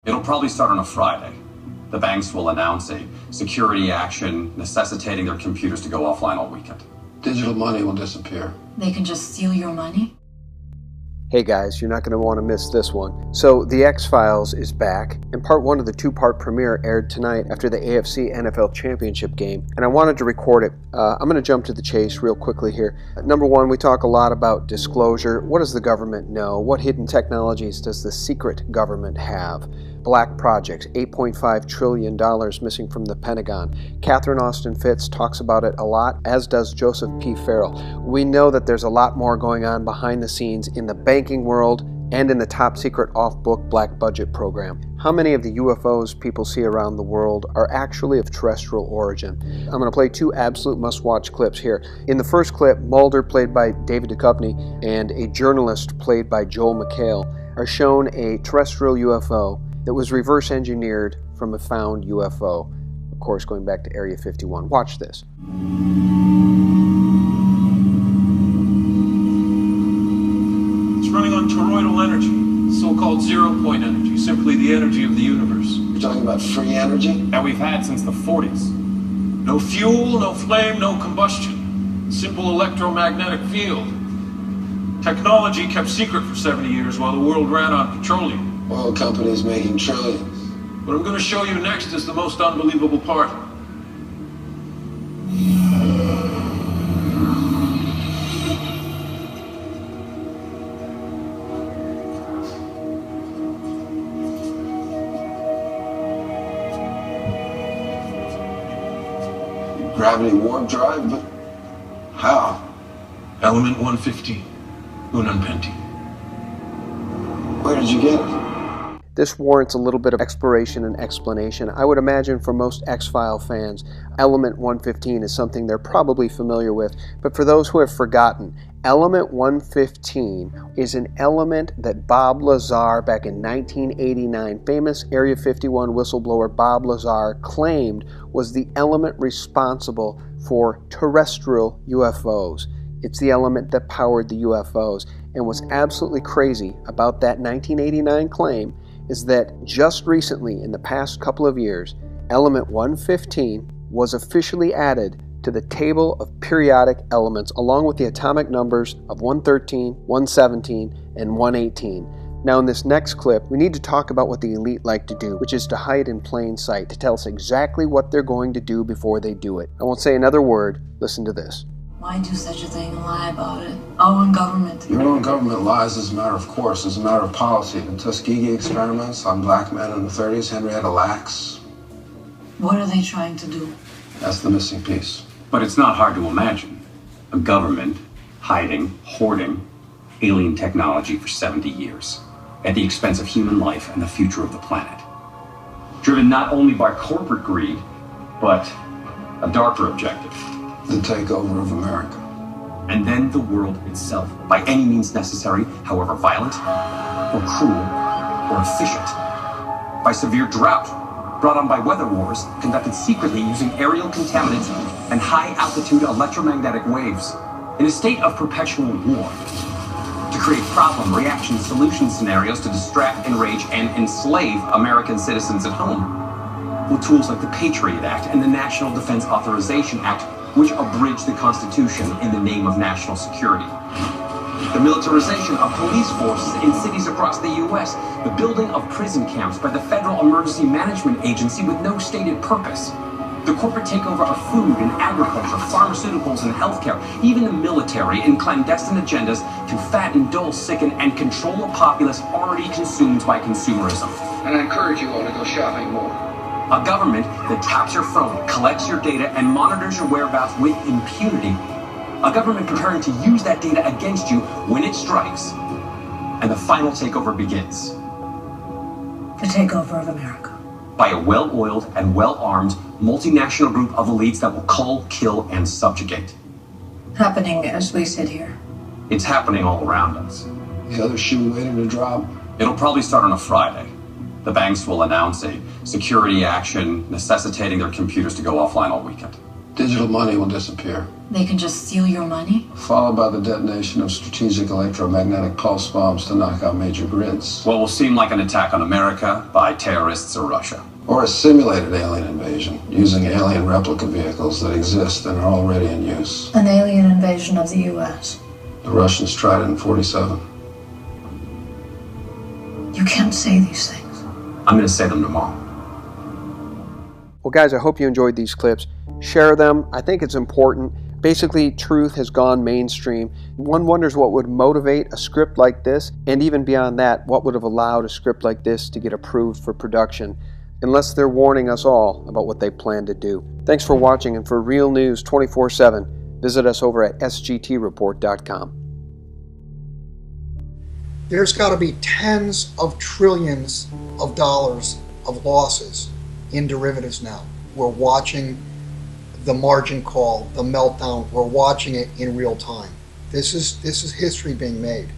It'll probably start on a Friday. The banks will announce a security action necessitating their computers to go offline all weekend. Digital money will disappear. They can just steal your money? Hey guys, you're not going to want to miss this one. So, The Xfiles is back, and part one of the two-part premiere aired tonight after the AFC NFL Championship game, and I wanted to record it. I'm going to jump to the chase real quickly here. Number one, we talk a lot about disclosure. What does the government know? What hidden technologies does the secret government have? Black projects, $8.5 trillion missing from the Pentagon. Catherine Austin Fitts talks about it a lot, as does Joseph P. Farrell. We know that there's a lot more going on behind the scenes in the banking world and in the top secret off-book black budget program. How many of the UFOs people see around the world are actually of terrestrial origin? I'm going to play two absolute must-watch clips here. In the first clip, Mulder, played by David Duchovny, and a journalist played by Joel McHale are shown a terrestrial UFO that was reverse engineered from a found UFO, of course going back to Area 51. Watch this. It's running on toroidal energy, so-called zero-point energy, simply the energy of the universe. You're talking about free energy? That we've had since the 40s. No fuel, no flame, no combustion. Simple electromagnetic field. Technology kept secret for 70 years while the world ran on petroleum. Oil companies making trillions. What I'm going to show you next is the most unbelievable part. Gravity warp drive, but how? Element 115, Ununpenti. Where did you get it? This warrants a little bit of exploration and explanation. I would imagine for most X-File fans, Element 115 is something they're probably familiar with, but for those who have forgotten, Element 115 is an element that Bob Lazar, back in 1989, famous Area 51 whistleblower Bob Lazar, claimed was the element responsible for terrestrial UFOs. It's the element that powered the UFOs. And what's absolutely crazy about that 1989 claim is that just recently, in the past couple of years, Element 115 was officially added to the table of periodic elements along with the atomic numbers of 113, 117, and 118. Now in this next clip, we need to talk about what the elite like to do, which is to hide in plain sight, to tell us exactly what they're going to do before they do it. I won't say another word. Listen to this. Why do such a thing and lie about it? Our own government. Your own government lies as a matter of course, as a matter of policy. The Tuskegee experiments on black men in the 30s, Henrietta Lacks. What are they trying to do? That's the missing piece. But it's not hard to imagine. A government hiding, hoarding alien technology for 70 years at the expense of human life and the future of the planet. Driven not only by corporate greed, but a darker objective. The takeover of America. And then the world itself, by any means necessary, however violent, or cruel, or efficient. By severe drought, brought on by weather wars, conducted secretly using aerial contaminants and high-altitude electromagnetic waves, in a state of perpetual war, to create problem, reaction, solution scenarios to distract, enrage, and enslave American citizens at home, with tools like the Patriot Act and the National Defense Authorization Act, which abridge the Constitution in the name of national security. The militarization of police forces in cities across the U.S., the building of prison camps by the Federal Emergency Management Agency with no stated purpose, the corporate takeover of food and agriculture, pharmaceuticals and healthcare, even the military in clandestine agendas to fatten, dull, sicken, and control a populace already consumed by consumerism. And I encourage you all to go shopping more. A government that taps your phone, collects your data, and monitors your whereabouts with impunity. A government preparing to use that data against you when it strikes. And the final takeover begins. The takeover of America. By a well-oiled and well-armed multinational group of elites that will cull, kill, and subjugate. Happening as we sit here. It's happening all around us. The other shoe waiting to drop. It'll probably start on a Friday. The banks will announce a security action necessitating their computers to go offline all weekend. Digital money will disappear. They can just steal your money? Followed by the detonation of strategic electromagnetic pulse bombs to knock out major grids. What will seem like an attack on America by terrorists or Russia. Or a simulated alien invasion, using alien replica vehicles that exist and are already in use. An alien invasion of the U.S. The Russians tried it in '47. You can't say these things. I'm going to say them tomorrow. Well, guys, I hope you enjoyed these clips. Share them. I think it's important. Basically, truth has gone mainstream. One wonders what would motivate a script like this, and even beyond that, what would have allowed a script like this to get approved for production, unless they're warning us all about what they plan to do. Thanks for watching, and for real news 24/7, visit us over at sgtreport.com. There's got to be tens of trillions of dollars of losses in derivatives now. We're watching the margin call, the meltdown. We're watching it in real time. This is history being made.